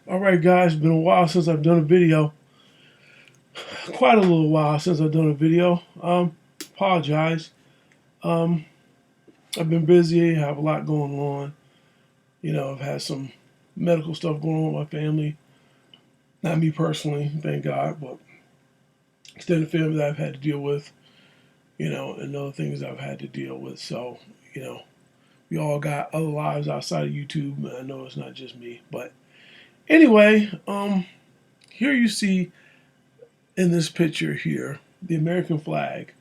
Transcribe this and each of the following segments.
All right, guys, it's been a while since I've done a video. Quite a little while since I've done a video. Apologize. Um, I've been busy. I have a lot going on. I've had some medical stuff going on with my family. Not me personally, thank God, but extended family that I've had to deal with. And other things I've had to deal with. So, you know, we all got other lives outside of YouTube. And I know it's not just me, but anyway, here you see in this picture here the American flag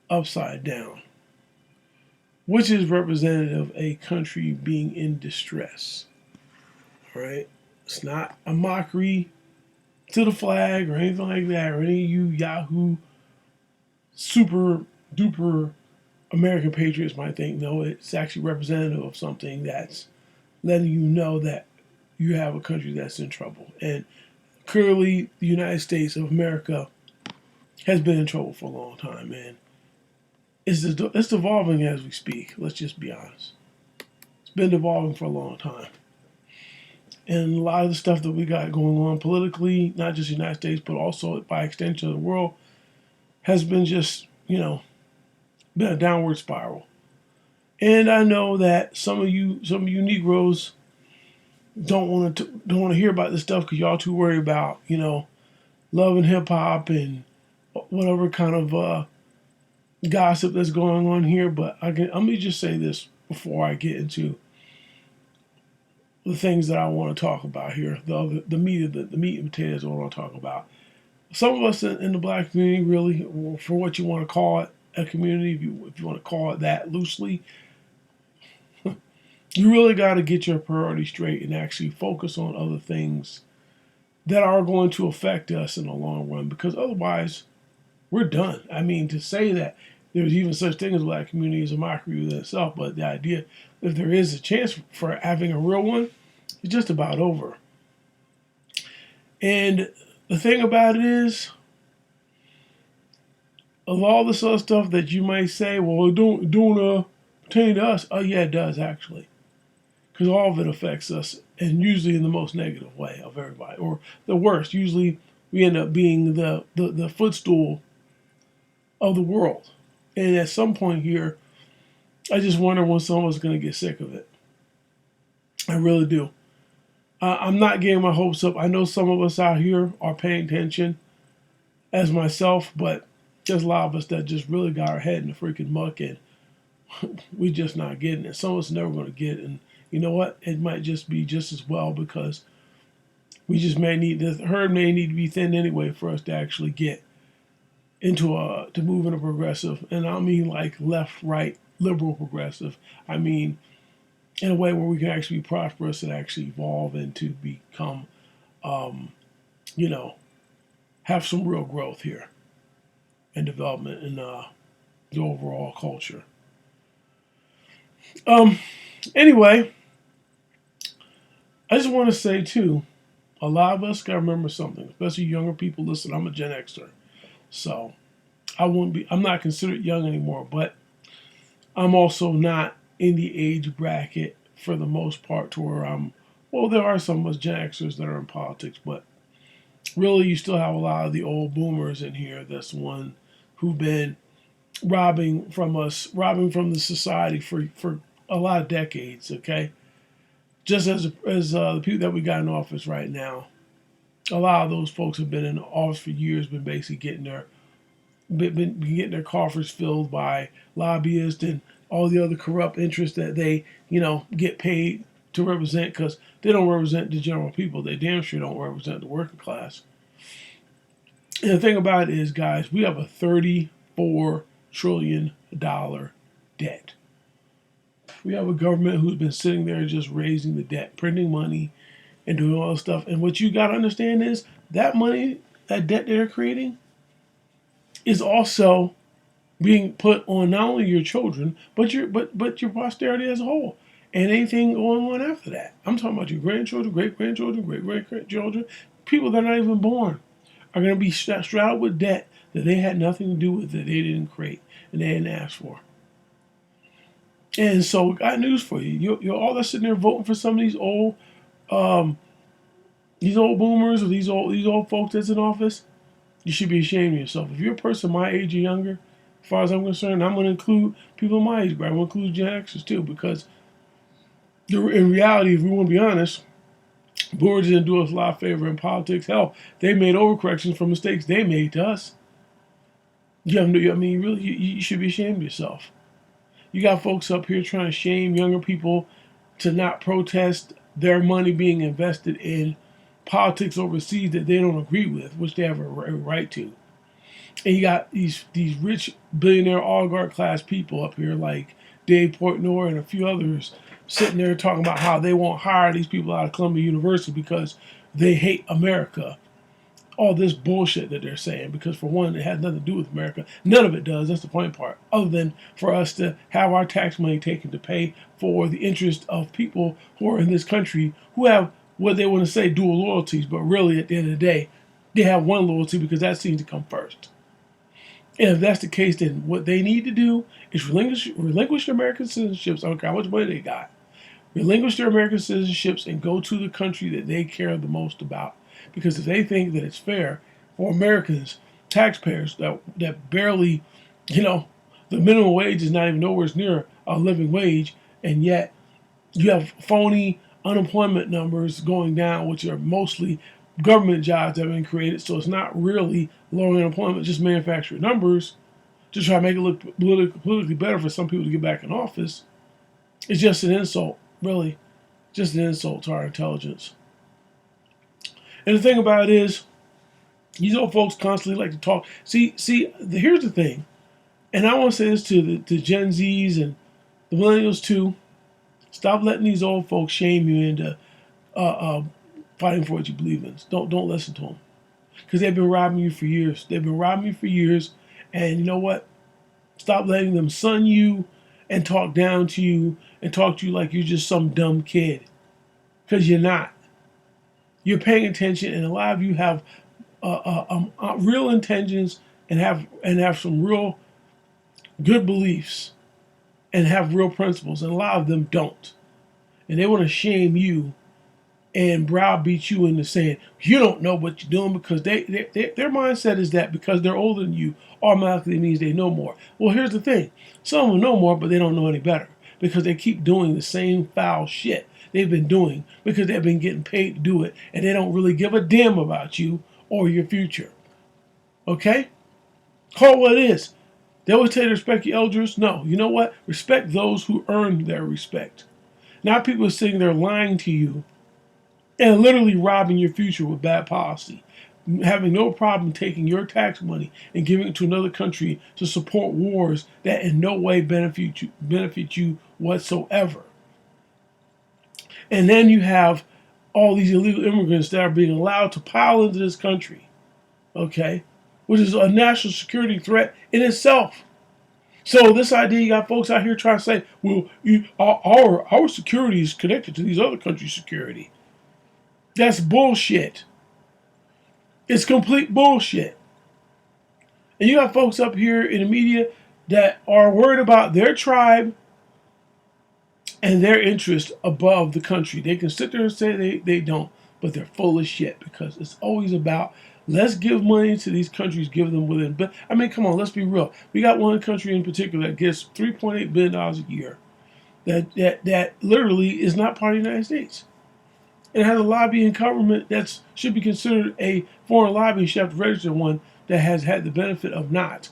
upside down, which is representative of a country being in distress. All right, it's not a mockery to the flag or anything like that, or any of you Yahoo super duper American patriots might think. No, it's actually representative of something that's letting you know that you have a country that's in trouble. And clearly, the United States of America has been in trouble for a long time, man. It's devolving as we speak. Let's just be honest. It's been devolving for a long time. And a lot of the stuff that we got going on politically, not just the United States, but also by extension of the world, has been just, been a downward spiral. And I know that some of you Negroes don't want to hear about this stuff because y'all too worried about, love and hip hop and whatever kind of gossip that's going on here. But let me just say this before I get into the things that I want to talk about here. The meat and potatoes I want to talk about. Some of us in the black community, really, or for what you want to call it, a community, if you want to call it that loosely, you really got to get your priorities straight and actually focus on other things that are going to affect us in the long run, because otherwise we're done. I mean, to say that there's even such thing as a black community is a mockery within itself, but the idea, if there is a chance for having a real one, it's just about over. And the thing about it is, of all this other stuff that you might say, well, it don't pertain to us. Oh yeah, it does actually, because all of it affects us, and usually in the most negative way of everybody, or the worst. Usually, we end up being the footstool of the world. And at some point here, I just wonder when someone's going to get sick of it. I really do. I'm not getting my hopes up. I know some of us out here are paying attention, as myself, but there's a lot of us that just really got our head in the freaking muck, and we just not getting it. Some of us never going to get it. And you know what? It might just be just as well, because we just may need, the herd may need to be thin anyway for us to actually get to move in a progressive. And I don't mean like left, right, liberal progressive. I mean in a way where we can actually be prosperous and actually evolve and to become, you know, have some real growth here and development in the overall culture. Anyway, I just want to say too, a lot of us gotta remember something, especially younger people. Listen, I'm a Gen Xer, so I'm not considered young anymore, but I'm also not in the age bracket for the most part to where well, there are some of us Gen Xers that are in politics, but really you still have a lot of the old boomers in here. That's the one who've been robbing from the society for a lot of decades, okay? Just as the people that we got in office right now, a lot of those folks have been in office for years, been basically been getting their coffers filled by lobbyists and all the other corrupt interests that they, get paid to represent, because they don't represent the general people. They damn sure don't represent the working class. And the thing about it is, guys, we have a $34 trillion debt. We have a government who's been sitting there just raising the debt, printing money, and doing all this stuff. And what you got to understand is that money, that debt they're creating, is also being put on not only your children, but your posterity as a whole, and anything going on after that. I'm talking about your grandchildren, great grandchildren, great great grandchildren, people that are not even born are going to be straddled with debt that they had nothing to do with, that they didn't create and they didn't ask for. And so, I got news for you. You're all that's sitting there voting for some of these old These old boomers or these old folks that's in office, you should be ashamed of yourself. If you're a person my age or younger, as far as I'm concerned, I'm going to include people my age, but I'm going to include Gen Xers too, because in reality, if we want to be honest, boomers didn't do us a lot of favor in politics. Hell, they made overcorrections for mistakes they made to us. You have no, I mean, really, you should be ashamed of yourself. You got folks up here trying to shame younger people to not protest their money being invested in politics overseas that they don't agree with, which they have a right to. And you got these rich billionaire oligarch class people up here like Dave Portnoy and a few others sitting there talking about how they won't hire these people out of Columbia University because they hate America. All this bullshit that they're saying, because for one, it has nothing to do with America. None of it does. That's the point part. Other than for us to have our tax money taken to pay for the interest of people who are in this country who have what they want to say dual loyalties, but really at the end of the day, they have one loyalty because that seems to come first. And if that's the case, then what they need to do is relinquish their American citizenships. I don't care how much money they got. Relinquish their American citizenships and go to the country that they care the most about. Because if they think that it's fair for Americans, taxpayers that barely, the minimum wage is not even nowhere near a living wage, and yet you have phony unemployment numbers going down, which are mostly government jobs that have been created. So it's not really lowering unemployment, just manufacturing numbers to try to make it look politically better for some people to get back in office. It's just an insult, really, just an insult to our intelligence. And the thing about it is, these old folks constantly like to talk. Here's the thing, and I want to say this to the Gen Zs and the millennials too. Stop letting these old folks shame you into fighting for what you believe in. Don't listen to them, because they've been robbing you for years. They've been robbing you for years, and you know what? Stop letting them son you and talk down to you and talk to you like you're just some dumb kid, because you're not. You're paying attention, and a lot of you have real intentions and have some real good beliefs and have real principles, and a lot of them don't. And they want to shame you and browbeat you into saying you don't know what you're doing, because their mindset is that because they're older than you automatically means they know more. Well, here's the thing: some of them know more, but they don't know any better because they keep doing the same foul shit they've been doing because they've been getting paid to do it, and they don't really give a damn about you or your future. Okay? Call it what it is. They always tell you to respect your elders. No, you know what? Respect those who earn their respect. Not people sitting there lying to you and literally robbing your future with bad policy. Having no problem taking your tax money and giving it to another country to support wars that in no way benefit you whatsoever. And then you have all these illegal immigrants that are being allowed to pile into this country, okay, which is a national security threat in itself. So this idea, you got folks out here trying to say, well, our security is connected to these other countries' security. That's bullshit. It's complete bullshit. And you got folks up here in the media that are worried about their tribe and their interest above the country. They can sit there and say they don't, but they're full of shit, because it's always about, let's give money to these countries, give them within. But I mean, come on, let's be real. We got one country in particular that gets $3.8 billion a year that literally is not part of the United States. And has a lobbying government that should be considered a foreign lobby. You should have to register one that has had the benefit of not.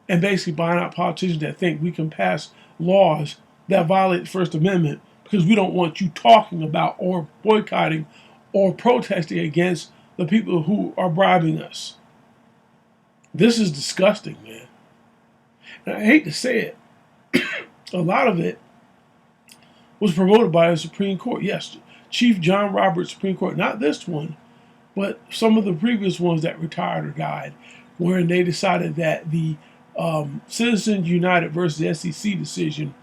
And basically buying out politicians that think we can pass laws that violate the First Amendment because we don't want you talking about or boycotting or protesting against the people who are bribing us. This is disgusting, man. And I hate to say it, a lot of it was promoted by the Supreme Court. Yes, Chief John Roberts, Supreme Court, not this one, but some of the previous ones that retired or died, wherein they decided that the Citizens United versus SEC decision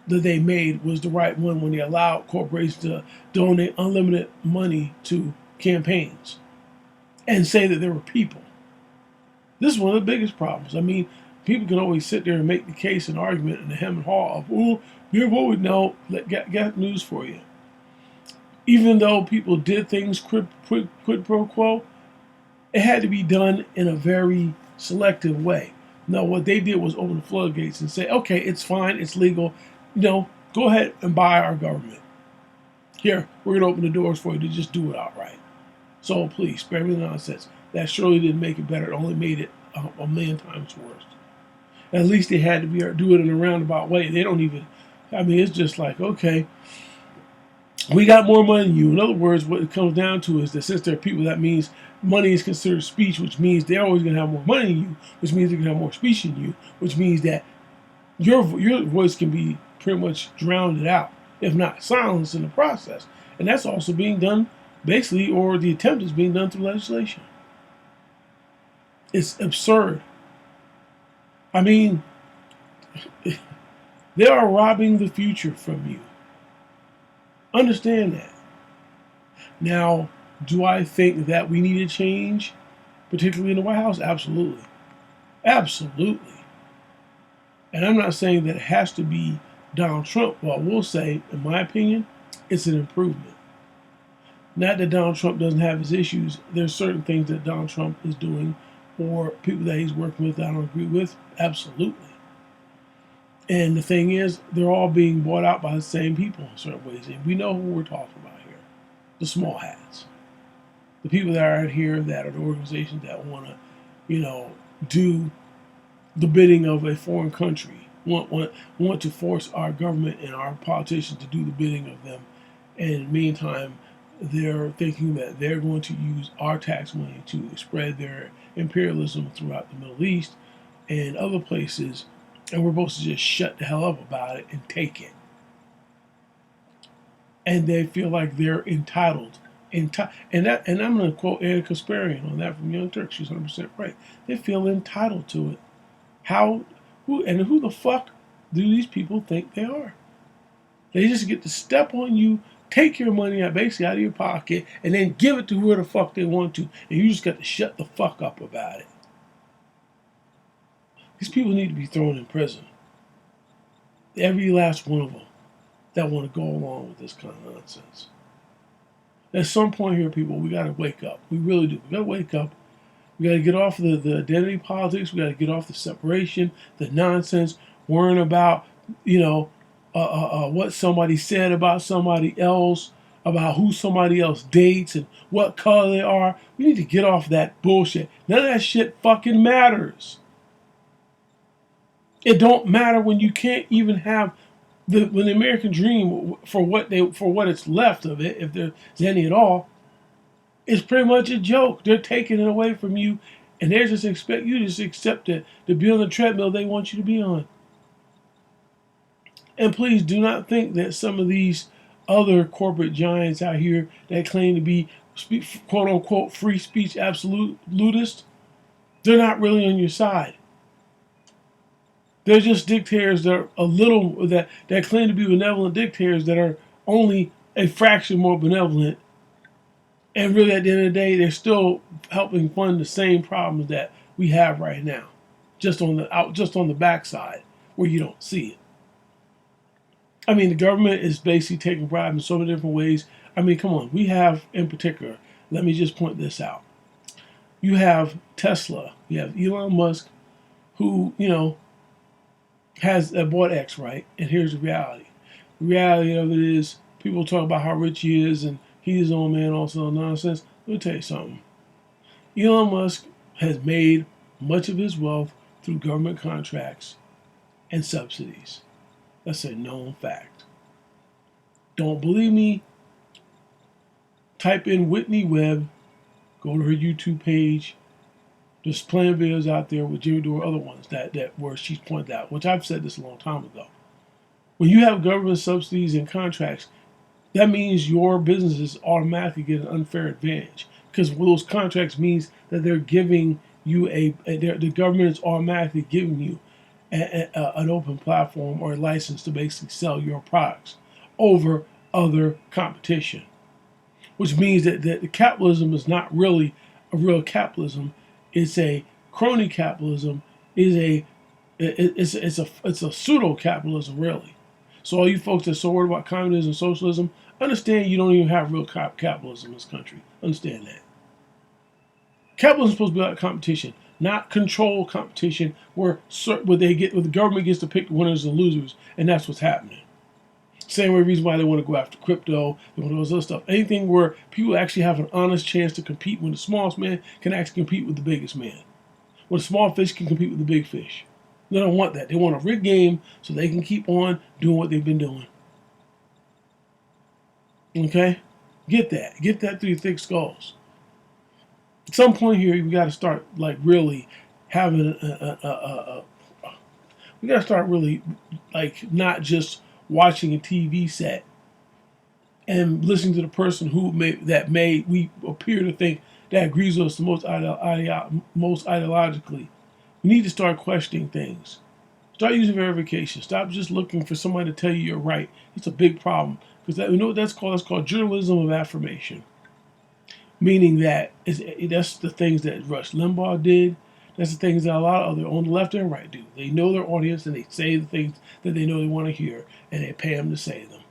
that they made was the right one when they allowed corporations to donate unlimited money to campaigns and say that there were people. This is one of the biggest problems. I mean, people can always sit there and make the case and argument in the hem and haw of, oh, they're voting. No, got news for you. Even though people did things quid pro quo, it had to be done in a very selective way. No, what they did was open the floodgates and say, okay, it's fine, it's legal. Go ahead and buy our government. Here, we're going to open the doors for you to just do it outright. So please, spare me the nonsense. That surely didn't make it better. It only made it a million times worse. At least they had to do it in a roundabout way. They don't even, it's just like, okay, we got more money than you. In other words, what it comes down to is that since there are people, that means money is considered speech, which means they're always going to have more money than you, which means they're going to have more speech than you, which means that your voice can be pretty much drowned out, if not silenced in the process. And that's also being done, basically, or the attempt is being done through legislation. It's absurd. They are robbing the future from you. Understand that. Now, do I think that we need a change, particularly in the White House? Absolutely. Absolutely. And I'm not saying that it has to be Donald Trump. Well, I will say, in my opinion, it's an improvement. Not that Donald Trump doesn't have his issues. There's certain things that Donald Trump is doing or people that he's working with that I don't agree with. Absolutely. And the thing is, they're all being bought out by the same people in certain ways. And we know who we're talking about here. The small hats. The people that are out here that are the organizations that want to, do the bidding of a foreign country. Want to force our government and our politicians to do the bidding of them. And in the meantime, they're thinking that they're going to use our tax money to spread their imperialism throughout the Middle East and other places, and we're supposed to just shut the hell up about it and take it. And they feel like they're entitled. And I'm going to quote Anna Kasparian on that from Young Turks. She's 100% right. They feel entitled to it. Who the fuck do these people think they are? They just get to step on you, take your money out of your pocket, and then give it to whoever the fuck they want to, and you just got to shut the fuck up about it. These people need to be thrown in prison. Every last one of them that want to go along with this kind of nonsense. At some point here, people, we got to wake up. We really do. We got to wake up. We got to get off the identity politics. We got to get off the separation, the nonsense, worrying about, what somebody said about somebody else, about who somebody else dates and what color they are. We need to get off that bullshit. None of that shit fucking matters. It don't matter when you can't even have when the American dream for what it's left of it, if there's any at all, is pretty much a joke. They're taking it away from you, and they just expect you to just accept it to be on the treadmill they want you to be on. And please do not think that some of these other corporate giants out here that claim to be quote unquote free speech absolutists, they're not really on your side. They're just dictators that are that claim to be benevolent dictators that are only a fraction more benevolent. And really, at the end of the day, they're still helping fund the same problems that we have right now, just on the backside where you don't see it. The government is basically taking bribe in so many different ways. Come on. We have, in particular, let me just point this out. You have Tesla. You have Elon Musk, who, has bought X, right? And here's the reality. The reality of it is people talk about how rich he is and he's his own man, also nonsense. Let me tell you something. Elon Musk has made much of his wealth through government contracts and subsidies. That's a known fact. Don't believe me? Type in Whitney Webb, go to her YouTube page. There's plenty of videos out there with Jimmy Dore, other ones that where she's pointed out, which I've said this a long time ago. When you have government subsidies and contracts, that means your businesses automatically get an unfair advantage because those contracts means that they're giving you the government is automatically giving you an open platform or a license to basically sell your products over other competition, which means that the capitalism is not really a real capitalism. It's a crony capitalism. It's a pseudo capitalism, really. So all you folks that are so worried about communism and socialism, Understand you don't even have real capitalism in this country. Understand that. Capitalism is supposed to be about competition, not control competition where the government gets to pick the winners and losers, and that's what's happening. Same reason why they want to go after crypto, they want those other stuff. Anything where people actually have an honest chance to compete when the smallest man can actually compete with the biggest man. When the small fish can compete with the big fish. They don't want that. They want a rigged game so they can keep on doing what they've been doing. Okay? Get that. Get that through your thick skulls. At some point here, we got to start like really having we got to start really like not just watching a TV set and listening to the person we appear to think that agrees with us the most ideologically. We need to start questioning things. Start using verification. Stop just looking for somebody to tell you you're right. It's a big problem because you know what that's called? It's called journalism of affirmation. Meaning that that's the things that Rush Limbaugh did. That's the things that a lot of other on the left and right do. They know their audience and they say the things that they know they want to hear, and they pay them to say them.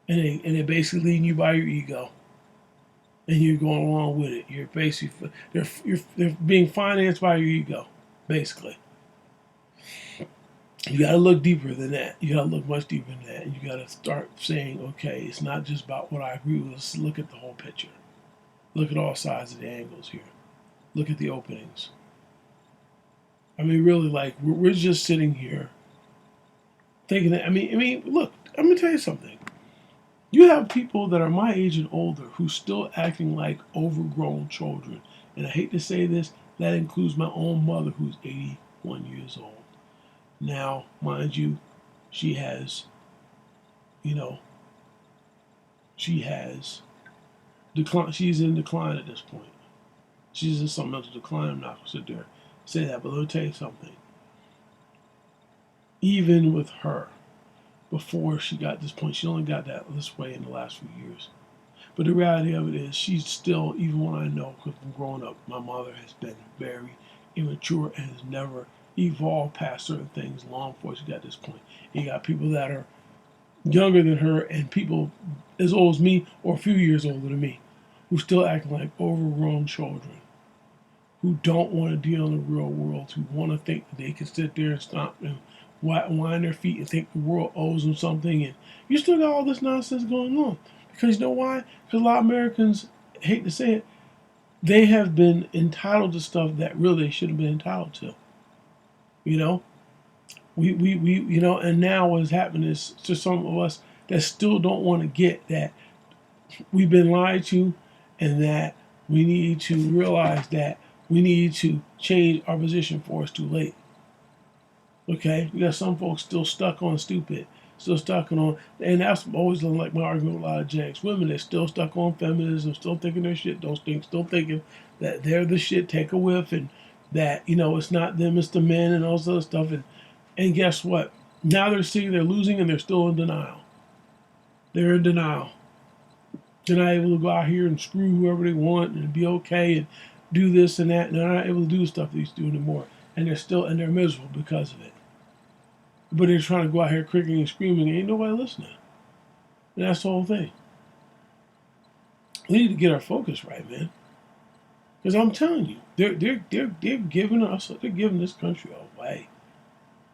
And they basically leading you by your ego, and you're going along with it. You're basically they're being financed by your ego, basically. You got to look deeper than that. You got to look much deeper than that, and you got to start saying, okay, it's not just about what I agree with. Let's look at the whole picture. Look at all sides of the angles here. Look at the openings. I mean, really, like we're just sitting here thinking that. I mean, look. I'm gonna tell you something. You have people that are my age and older who still acting like overgrown children, and I hate to say this, that includes my own mother, who's 81 years old. Now, mind you, she has, she has decline. She's in decline at this point. She's in some mental decline. I'm not going to sit there and say that, but let me tell you something. Even with her, before she got this point, she only got this way in the last few years. But the reality of it is, she's still, even when I know, because from growing up, my mother has been very immature and has never evolved past certain things long before she got this point. You got people that are younger than her and people as old as me or a few years older than me who still acting like overgrown children, who don't want to deal in the real world, who want to think that they can sit there and stomp and wind their feet and think the world owes them something. And you still got all this nonsense going on. Because you know why? Because a lot of Americans, hate to say it, they have been entitled to stuff that really they shouldn't have been entitled to. And now what's happening is to some of us that still don't want to get that we've been lied to, and that we need to realize that we need to change our position before it's too late. Okay? We got some folks still stuck on stupid, still stuck on, and that's always like my argument with a lot of Gen X women. They're still stuck on feminism, still thinking their shit, still thinking that they're the shit, take a whiff, and that, it's not them, it's the men, and all this other stuff. And guess what? Now they're seeing they're losing, and they're still in denial. They're in denial. They're not able to go out here and screw whoever they want and be okay and do this and that. And they're not able to do the stuff they used to do anymore. And they're miserable because of it. But they're trying to go out here kicking and screaming, and ain't nobody listening. And that's the whole thing. We need to get our focus right, man. Because I'm telling you, they're giving this country away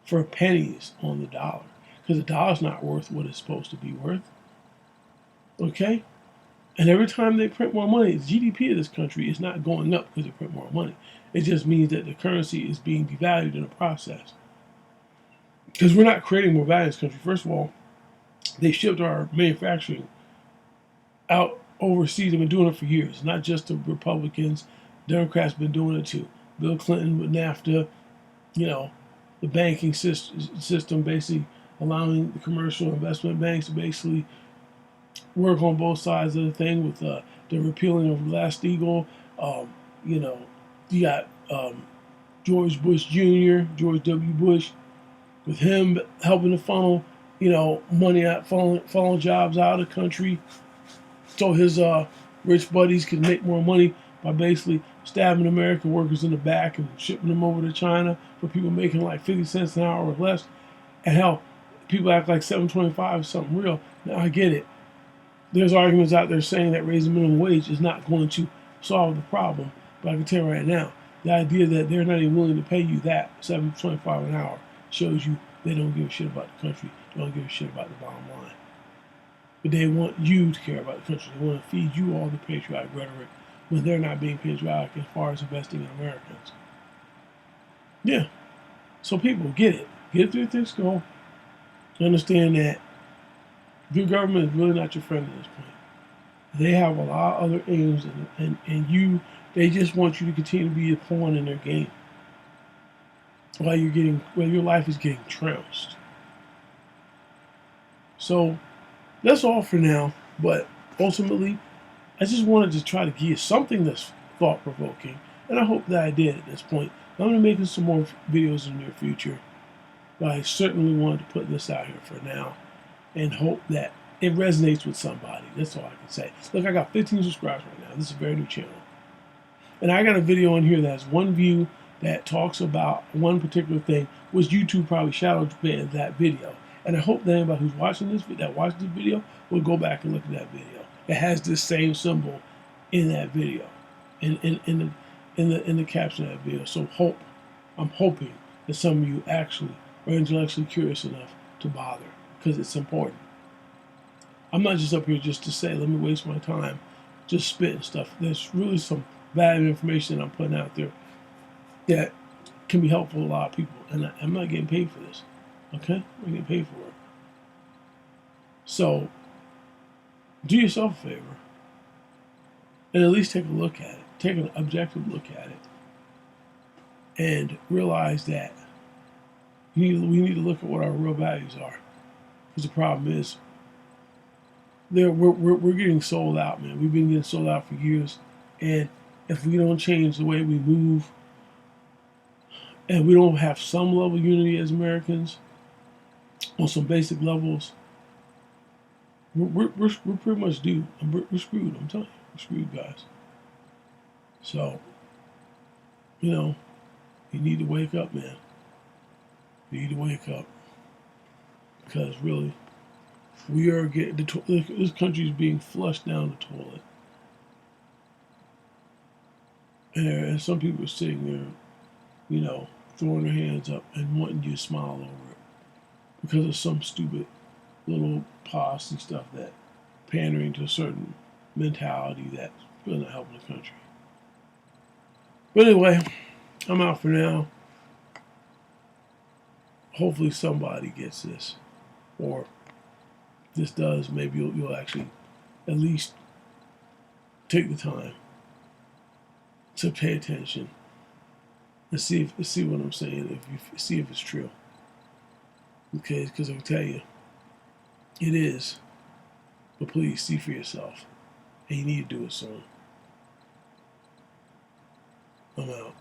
for pennies on the dollar. Because the dollar's not worth what it's supposed to be worth. Okay? And every time they print more money, the GDP of this country is not going up because they print more money. It just means that the currency is being devalued in the process. Because we're not creating more value in this country. First of all, they shipped our manufacturing out overseas. They've been doing it for years. Not just the Republicans. Democrats have been doing it too. Bill Clinton with NAFTA, the banking system basically allowing the commercial investment banks to basically work on both sides of the thing with the repealing of Glass-Steagall. You got George Bush Jr., George W. Bush, with him helping to funnel, money out, funnel jobs out of the country, so his rich buddies can make more money by basically stabbing American workers in the back and shipping them over to China for people making like 50 cents an hour or less. And hell, people act like $7.25 is something real. Now I get it. there's arguments out there saying that raising minimum wage is not going to solve the problem. But I can tell you right now, the idea that they're not even willing to pay you that $7.25 an hour shows you they don't give a shit about the country. They don't give a shit about the bottom line. But they want you to care about the country. They want to feed you all the patriotic rhetoric when they're not being patriotic as far as investing in Americans. Yeah. So people, get it. Get through thick skull. Understand that your government is really not your friend at this point. They have a lot of other aims, and they just want you to continue to be a pawn in their game while your life is getting trounced. So that's all for now. But ultimately, I just wanted to try to give you something that's thought provoking, and I hope that I did at this point. I'm going to be making some more videos in the near future, but I certainly wanted to put this out here for now and hope that it resonates with somebody. That's all I can say. Look, I got 15 subscribers right now. This is a very new channel. And I got a video on here that has one view that talks about one particular thing, which YouTube probably shadow banned that video. And I hope that anybody who's watching this video will go back and look at that video. It has this same symbol in that video, in the caption of that video. So I'm hoping that some of you actually are intellectually curious enough to bother, because it's important. I'm not just up here just to say, let me waste my time just spitting stuff. There's really some valuable information that I'm putting out there that can be helpful to a lot of people. And I'm not getting paid for this. Okay? I'm not getting paid for it. So, do yourself a favor and at least take a look at it. Take an objective look at it. And realize that we need to look at what our real values are. Because the problem is, we're getting sold out, man. We've been getting sold out for years. And if we don't change the way we move, and we don't have some level of unity as Americans, on some basic levels, we're pretty much due. We're screwed, I'm telling you. We're screwed, guys. So, you need to wake up, man. You need to wake up. Because really, we are getting, this country is being flushed down the toilet. And some people are sitting there, throwing their hands up and wanting you to smile over it because of some stupid little policy stuff that pandering to a certain mentality that's really not helping the country. But anyway, I'm out for now. Hopefully somebody gets this, or this does. Maybe you'll actually at least take the time to pay attention and see what I'm saying. If you see if it's true, okay? Because I can tell you, it is. But please see for yourself, and you need to do it soon. I'm out.